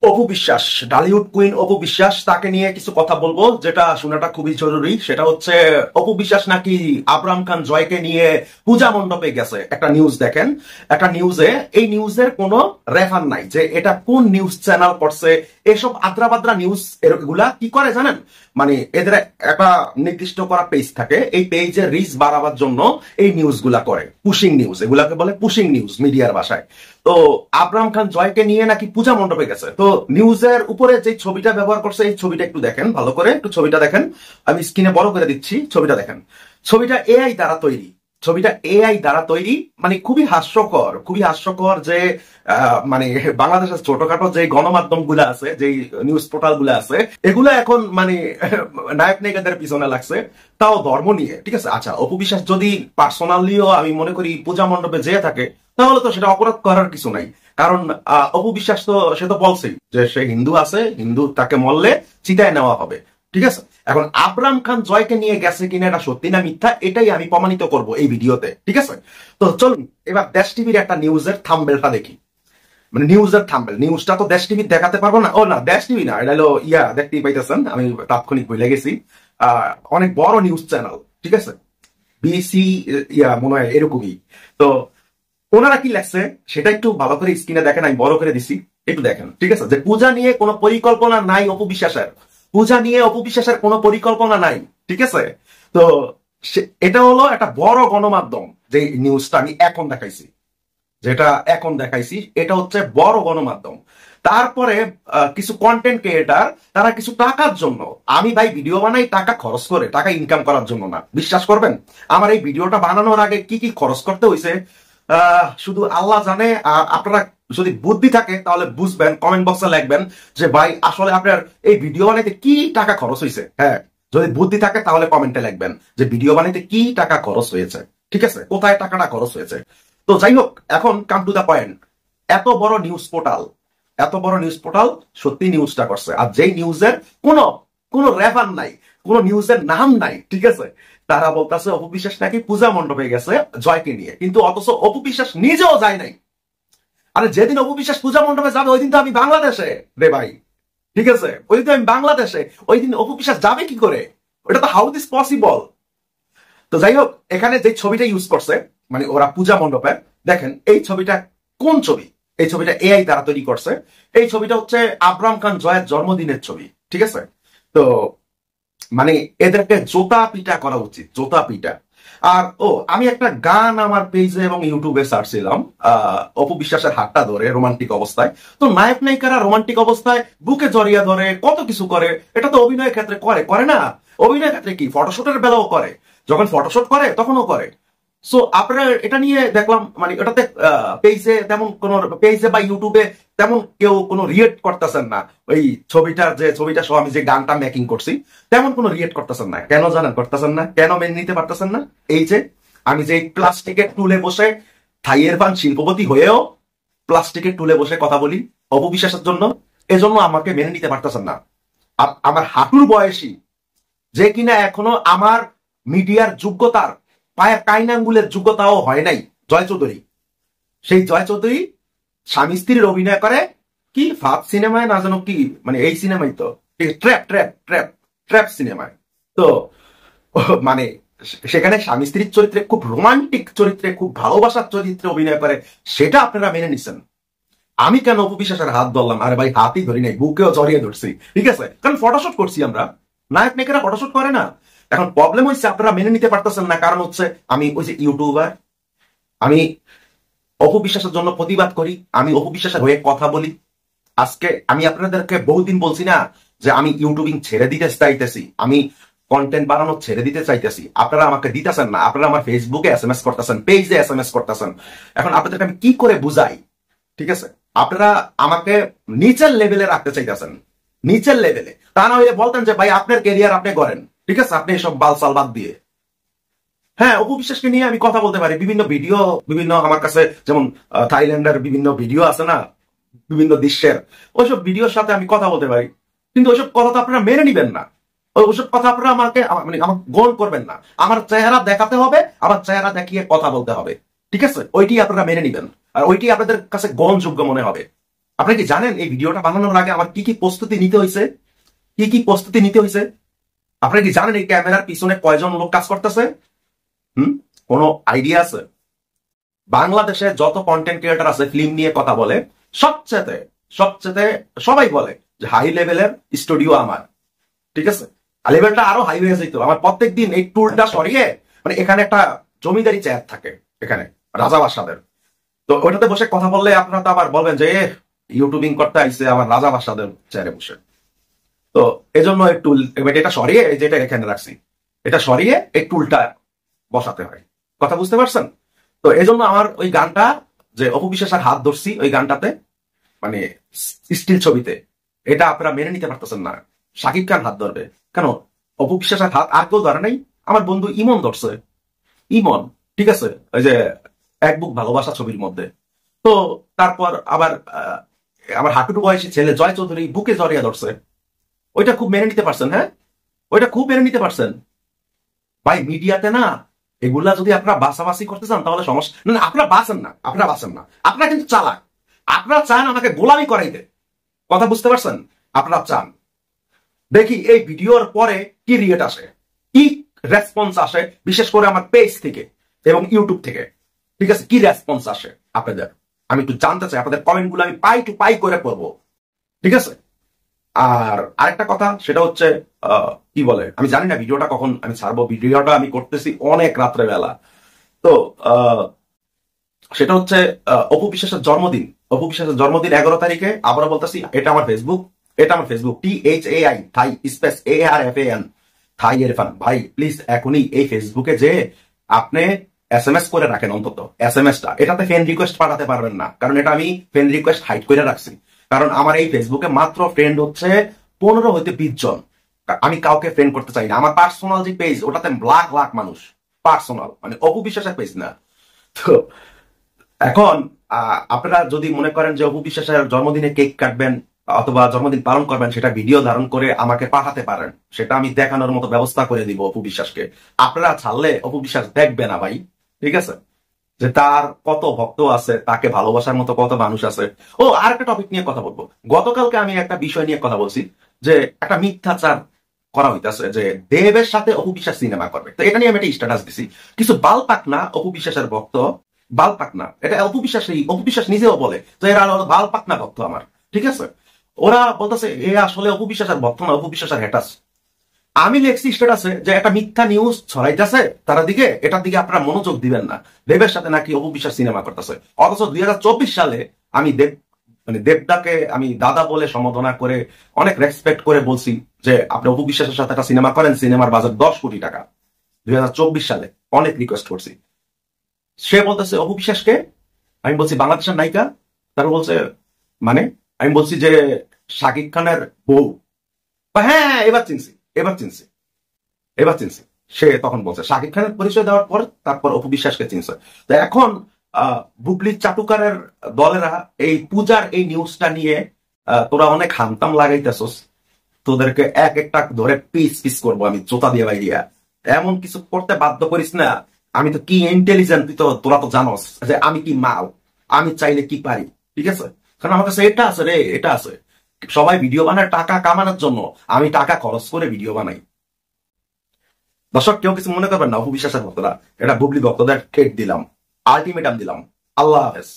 Apu Biswas, Dhallywood queen Apu Biswas, তাকে নিয়ে কিছু কথা বলবো যেটা শোনাটা খুবই জরুরি। সেটা হচ্ছে অপু বিশ্বাস নাকি আবরাম খান জয়কে নিয়ে পূজা মণ্ডপে গেছে। একটা নিউজ দেখেন, একটা নিউজে, এই নিউজের কোনো রেফার নাই যে এটা কোন নিউজ চ্যানেল করছে। এসব আদ্রাবাদ্রা নিউজ এগুলা কি করে জানেন, মানে এদের একটা নির্দিষ্ট করা পেজ থাকে, এই পেজের রিচ বাড়াবার জন্য এই নিউজ গুলা করে, পুশিং নিউজ, এগুলাকে বলে পুশিং নিউজ মিডিয়ার ভাষায়। তো আবরাম খান জয়কে নিয়ে নাকি পূজা মণ্ডপে গেছে। তো নিউজের উপরে যে ছবিটা ব্যবহার করছে, এই ছবিটা একটু দেখেন ভালো করে, একটু ছবিটা দেখেন, আমি স্ক্রিনে বড় করে দিচ্ছি, ছবিটা দেখেন। ছবিটা এআই দ্বারা তৈরি, ছবিটা এআই দ্বারা তৈরি, মানে খুবই হাস্যকর, খুবই হাস্যকর যে মানে বাংলাদেশের ছোটখাটো যে গণমাধ্যম গুলা আছে, যে নিউজ পোর্টাল গুলা আছে, এগুলা এখন মানে নায়ক নায়িকাদের পিছনে লাগছে, তাও ধর্ম নিয়ে। ঠিক আছে, আচ্ছা অপু বিশ্বাস যদি পার্সোনালিও আমি মনে করি পূজা মণ্ডপে যেয়ে থাকে, তাহলে তো সেটা অপরাধ করার কিছু নাই। কারণ অপু বিশ্বাস তো, সে তো বলছেই যে সে হিন্দু আছে, হিন্দু তাকে মরলে চিতায় নেওয়া হবে। ঠিক আছে, এখন আবরাম খান জয়কে নিয়ে গেছে কিনা এটা সত্যি না মিথ্যা, এটাই আমি প্রমাণিত করব এই ভিডিওতে। ঠিক আছে, তো চলুন এবার দেশ টিভির একটা নিউজের থাম্বনেলটা দেখি। মানে নিউজের থাম্বনেল, নিউজটা তো দেশ টিভি দেখাতে পারবো না। ও না, দেশ টিভি না, এটা হলো দেখতেই পাইতেছেন, আমি তাৎক্ষণিক ভুলে গেছি, অনেক বড় নিউজ চ্যানেল। ঠিক আছে, বিসি মনে হয় এরকমই। তো ওনারা কি লেখছে সেটা একটু ভালো করে স্ক্রিনে দেখেন, আমি বড় করে দিছি, একটু দেখেন। ঠিক আছে, যে পূজা নিয়ে কোনো পরিকল্পনা নাই অপু বিশ্বাসের, পূজা নিয়ে অপু বিশ্বাসের কোনো পরিকল্পনা নাই। ঠিক আছে, তো এটা হলো একটা বড় গণমাধ্যম, যে নিউজটা আমি এখন দেখাইছি, যেটা এখন দেখাইছি, এটা হচ্ছে বড় গণমাধ্যম। তারপরে কিছু কন্টেন্ট ক্রিয়েটার, তারা কিছু টাকার জন্য, আমি ভাই ভিডিও বানাই টাকা খরচ করে, টাকা ইনকাম করার জন্য না। বিশ্বাস করবেন, আমার এই ভিডিওটা বানানোর আগে কি কি খরচ করতে হয়েছে শুধু আল্লাহ জানে। আপনারা যদি বুদ্ধি থাকে তাহলে বুঝবেন, কমেন্ট বক্সে লিখবেন যে ভাই আসলে আপনার এই ভিডিও বানাইতে কি টাকা খরচ হয়েছে। হ্যাঁ, যদি বুদ্ধি থাকে তাহলে কমেন্টে লিখবেন যে ভিডিও বানাইতে কি টাকা খরচ হয়েছে। ঠিক আছে, কোথায় টাকাটা খরচ হয়েছে। তো যাই হোক, এখন কাম টু দা পয়েন্ট। এত বড় নিউজ পোর্টাল, এত বড় নিউজ পোর্টাল সত্যি নিউজটা করছে, আর যেই নিউজের কোনো কোনো রেফার নাই, কোন নিউজের নাম নাই। ঠিক আছে, তারা বলতেছে অপু বিশ্বাস নাকি পূজা মণ্ডপে গেছে জয়কে নিয়ে, কিন্তু অথচ অপু বিশ্বাস নিজেও যায় নাই। আরে যেদিন অপু বিশ্বাস পূজা মণ্ডপে যাবে ওই দিন তো আমি বাংলাদেশে রে ভাই। ঠিক আছে, ওই দিন তো আমি বাংলাদেশে, ওই দিন অপু বিশ্বাস যাবে কি করে? ওটা তো হাউ দিস পসিবল। তো যাই হোক, এখানে যে ছবিটা ইউজ করছে, মানে ওরা পূজা মণ্ডপে, দেখেন এই ছবিটা কোন ছবি? এই ছবিটা এআই দ্বারা তৈরি করছে। এই ছবিটা হচ্ছে আবরাম খান জয়ের জন্মদিনের ছবি। ঠিক আছে, তো মানে এদেরকে জোতা পিটা করা উচিত, জোতা পিটা। আর আমি একটা গান আমার পেজে এবং ইউটিউবে ছাড়ছিলাম, অপু বিশ্বাসের হাতটা ধরে রোমান্টিক অবস্থায়। তো নায়ক নায়িকারা রোমান্টিক অবস্থায় বুকে জড়িয়ে ধরে কত কিছু করে, এটা তো অভিনয়ের ক্ষেত্রে করে, করে না? অভিনয়ের ক্ষেত্রে কি, ফটোশুটের বেলাও করে, যখন ফটোশুট করে তখনও করে। সো আপনারা এটা নিয়ে দেখলাম, মানে এটাতে পেজে তেমন কোন, পেজে বা ইউটিউবে তেমন কেউ কোনো রিয়েক্ট করতেছেন না। ওই ছবিটার, যে ছবিটা সহ আমি যে গানটা মেকিং করছি, তেমন কোনো রিয়েক্ট করতেছেন না। কেন জানেন করতেছেন না? কেন মেনে নিতে পারতেছেন না? এই যে আমি যে প্লাস্টিকের টুলে বসে, থাইয়ের ফান শিল্পপতি হয়েও প্লাস্টিকের টুলে বসে কথা বলি অপবিশ্বাসের জন্য, এজন্য আমাকে মেনে নিতে পারতেছেন না। আমার হাঁটুর বয়সী, যে কিনা এখনো আমার মিডিয়ার যোগ্যতার পায়ের কাইন আঙ্গুলের যোগ্যতাও হয় নাই, জয় চৌধুরী, সেই জয় চৌধুরী স্বামী স্ত্রীর অভিনয় করে কি ফাঁদ সিনেমায়, না জানো কি, মানে এই সিনেমায় তো ট্র্যাপ ট্র্যাপ ট্র্যাপ ট্র্যাপ সিনেমায়। তো মানে সেখানে স্বামী স্ত্রীর চরিত্রে, খুব রোমান্টিক চরিত্রে, খুব ভালোবাসার চরিত্রে অভিনয় করে, সেটা আপনারা মেনে নিচ্ছেন। আমি কেন অপু বিশ্বাসের হাত ধরলাম? আরে ভাই হাতই ধরি নাই, বুকেও জড়িয়ে ধরছি। ঠিক আছে, কারণ ফটোশুট করছি আমরা, নায়ক নায়িকারা ফটোশুট করে না। এখন প্রবলেম হচ্ছে আপনারা মেনে নিতে পারতেছেন না, কারণ হচ্ছে আমি ওই যে ইউটিউবার, আমি অপু বিশ্বাসের জন্য প্রতিবাদ করি, আমি অপু বিশ্বাসের হয়ে কথা বলি। আজকে আমি আপনাদেরকে বহুদিন বলছি না যে আমি ইউটিউবিং ছেড়ে দিতে চাইতেছি, আমি কন্টেন্ট বানানো ছেড়ে দিতে চাইতেছি, আপনারা আমাকে দিতেছেন না। আপনারা আমার ফেসবুকে এসএমএস করতেছেন, পেজে এসএমএস করতেছেন। এখন আপনাদেরকে আমি কি করে বুঝাই? ঠিক আছে, আপনারা আমাকে নিচের লেভেলে রাখতে চাইতেছেন, নিচের লেভেলে। তা না হইলে বলতেন যে ভাই আপনার ক্যারিয়ার আপনি করেন, ঠিক আছে, আপনি এসব বালসাল বাদ দিয়ে। হ্যাঁ, অপু বিশ্বাসকে নিয়ে আমি কথা বলতে পারি, বিভিন্ন ভিডিও, বিভিন্ন আমার কাছে যেমন থাইল্যান্ডের বিভিন্ন ভিডিও আছে না, বিভিন্ন দৃশ্যের, ওইসব ভিডিওর সাথে আমি কথা বলতে পারি। কিন্তু ওইসব কথা তো আপনারা মেনে নিবেন না, ওইসব কথা আপনারা আমাকে, মানে আমাকে গ্রহণ করবেন না। আমার চেহারা দেখাতে হবে, আমার চেহারা দেখিয়ে কথা বলতে হবে। ঠিক আছে, ওইটি আপনারা মেনে নিবেন, আর ওইটি আপনাদের কাছে গ্রহণযোগ্য মনে হবে। আপনি কি জানেন এই ভিডিওটা বানানোর আগে আমার কি কি প্রস্তুতি নিতে হয়েছে? কি কি প্রস্তুতি নিতে হয়েছে? আপনি কি জানেন এই ক্যামেরার পিছনে কয়জন লোক কাজ করতেছে? কোনো আইডিয়া আছে? বাংলাদেশে যত কন্টেন্ট ক্রিয়েটর আছে ফিল্ম নিয়ে কথা বলে, সবচেয়ে সবচেয়ে সবাই বলে যে হাই লেভেলের স্টুডিও আমার, ঠিক আছে? লেভেলটা আরো হাই হয়ে যেত আমার প্রত্যেক দিন এই টুলটা সরিয়ে, মানে এখানে একটা জমিদারি চেয়ার থাকে এখানে রাজাবাসাদের, তো ওইটাতে বসে কথা বললে আপনারা তো আবার বলবেন যে ইউটিউবিং করতে আইসে আমার রাজাবাসাদের চেয়ারে বসে। তো এজন্য এই টুল এটা সরিয়ে, যেটা এখানে রাখছি এটা সরিয়ে এই টুলটা বসাতে হয়। কথা বুঝতে পারছেন? তো এই জন্য আমার ওই গানটা যে অপু বিশ্বাসের হাত ধরছি ওই গানটাতে, মানে স্টিল ছবিতে, এটা আপনারা মেনে নিতে পারতেছেন না। শাকিব খান হাত ধরবে কেন? অপু বিশ্বাসের হাত আর কেউ ধরে নাই, আমার বন্ধু ইমন ধরছে। ইমন, ঠিক আছে, ওই যে এক বুক ভালোবাসা ছবির মধ্যে। তো তারপর আবার আমার হাঁটুটু বয়সী ছেলে জয় চৌধুরী বুকে জড়িয়ে ধরছে। ওইটা খুব মেনে নিতে পারছেন? হ্যাঁ, ওইটা খুব মেনে নিতে পারছেন ভাই। মিডিয়াতে না এগুলা যদি আপনারা বাসাবাসি করতে চান তাহলে সমস্যা না, আপনারা বাঁচেন না, আপনারা বাঁচেন না, আপনারা কিন্তু চালাক। আপনারা চান আমাকে গোলামি করাইতে, কথা বুঝতে পারছেন? আপনারা চান দেখি এই ভিডিওর পরে কি রিয়েট আসে, কি রেসপন্স আসে, বিশেষ করে আমার পেজ থেকে এবং ইউটিউব থেকে, ঠিক আছে? কি রেসপন্স আসে আপনাদের আমি একটু জানতে চাই। আপনাদের কমেন্ট গুলো আমি পাই টু পাই করে পড়বো, ঠিক আছে? আর আরেকটা কথা, সেটা হচ্ছে কি বলে, আমি জানি না ভিডিওটা কখন আমি ছাড়বো। ভিডিওটা আমি করতেছি অনেক রাত্রে বেলা। তো সেটা হচ্ছে অপু বিশ্বাসের জন্মদিন। অপু বিশ্বাসের জন্মদিন 11 তারিখে। আবারও বলতেছি, এটা আমার ফেসবুক, এটা আমার ফেসবুক, THAI থাই স্পেস ARFAN থাই এরফান। ভাই প্লিজ এখনই এই ফেসবুকে যে আপনি SMS করে রাখেন, অন্তত SMS টা। এটাতে ফ্রেন্ড রিকোয়েস্ট পাঠাতে পারবেন না, কারণ এটা আমি ফ্রেন্ড রিকোয়েস্ট হাইড করে রাখছি। কারণ আমার এই ফেসবুকে মাত্র ফ্রেন্ড হচ্ছে 15 হইতে 20 জন। আমি কাউকে ফ্রেন্ড করতে চাই না। আমার পার্সোনাল যে পেজ, ওটাতে লাখ লাখ মানুষ পার্সোনাল, মানে অপু বিশ্বাসের পেজ না। তো এখন আপনারা যদি মনে করেন যে অপু বিশ্বাসের জন্মদিনে কেক কাটবেন অথবা জন্মদিন পালন করবেন, সেটা ভিডিও ধারণ করে আমাকে পাঠাতে পারেন, সেটা আমি দেখানোর মতো ব্যবস্থা করে দিব অপু বিশ্বাসকে। আপনারা ছাড়লে অপু বিশ্বাস দেখবে না ভাই, ঠিক আছে? যে তার কত ভক্ত আছে, তাকে ভালোবাসার মতো কত মানুষ আছে। ও, আর একটা টপিক নিয়ে কথা বলবো। গতকালকে আমি একটা বিষয় নিয়ে কথা বলছি, যে একটা মিথ্যাচার করা হইতেছে যে দেবের সাথে অপু বিশ্বাস সিনেমা করবে। তো এটা নিয়ে আমি একটা স্ট্যাটাস দিছি। কিছু বালপাক না অপু বিশ্বাসের ভক্ত, বালপাক না, এটা অপু বিশ্বাস নিজেও বলে যে এরা বালপাক না ভক্ত আমার, ঠিক আছে? ওরা বলতেছে এ আসলে অপু বিশ্বাসের ভক্ত না, অপু বিশ্বাসের হ্যাটাস। আমি লেখছি স্ট্যাটাসে যে একটা মিথ্যা নিউজ ছড়াইতেছে তারা দিকে, এটার দিকে আপনারা মনোযোগ দিবেন না। দেবের সাথে নাকি অপু বিশ্বাস সিনেমা করতেছে, অথচ 2024 সালে আমি দেবদাকে আমি দাদা বলে সম্বোধনা করে অনেক রেসপেক্ট করে বলছি যে আপনি অপু বিশ্বাসের সাথে একটা সিনেমা করেন, সিনেমার বাজেট 10 কোটি টাকা। 2024 সালে অনেক রিকোয়েস্ট করছি। সে বলতেছে অপু বিশ্বাসকে, আমি বলছি বাংলাদেশের নায়িকা। তারা বলছে মানে, আমি বলছি যে শাকিব খানের বউ। হ্যাঁ, এবার চিনছি, এবার চিনছি, এবার চিনছি। সে তখন বলছে শাকিব খানের পরিচয় দেওয়ার পর তারপর অপু বিশ্বাসকে চিনছে। তো এখন বুবলি চাটুকারের দলেরা এই পূজার এই নিউজটা নিয়ে তোরা অনেক হামতাম লাগাইতেছস। তোদেরকে এক একটা ধরে পিস পিস করবো আমি জোতা দিয়ে বাইরিয়া। এমন কিছু করতে বাধ্য করিস না। আমি তো কি ইন্টেলিজেন্ট, তুই তো, তোরা তো জানোস যে আমি কি মাল, আমি চাইলে কি পারি, ঠিক আছে? কারণ আমার কাছে এটা আছে রে, এটা আছে। সবাই ভিডিও বানায় টাকা কামানোর জন্য, আমি টাকা খরচ করে ভিডিও বানাই। দর্শক কেউ কিছু মনে করবেন না, অপু বিশ্বাসের ভক্তরা, এটা বুবলি ভক্তদের ঠেট দিলাম, আলটিমেটাম দিলাম। আল্লাহ হাফেজ।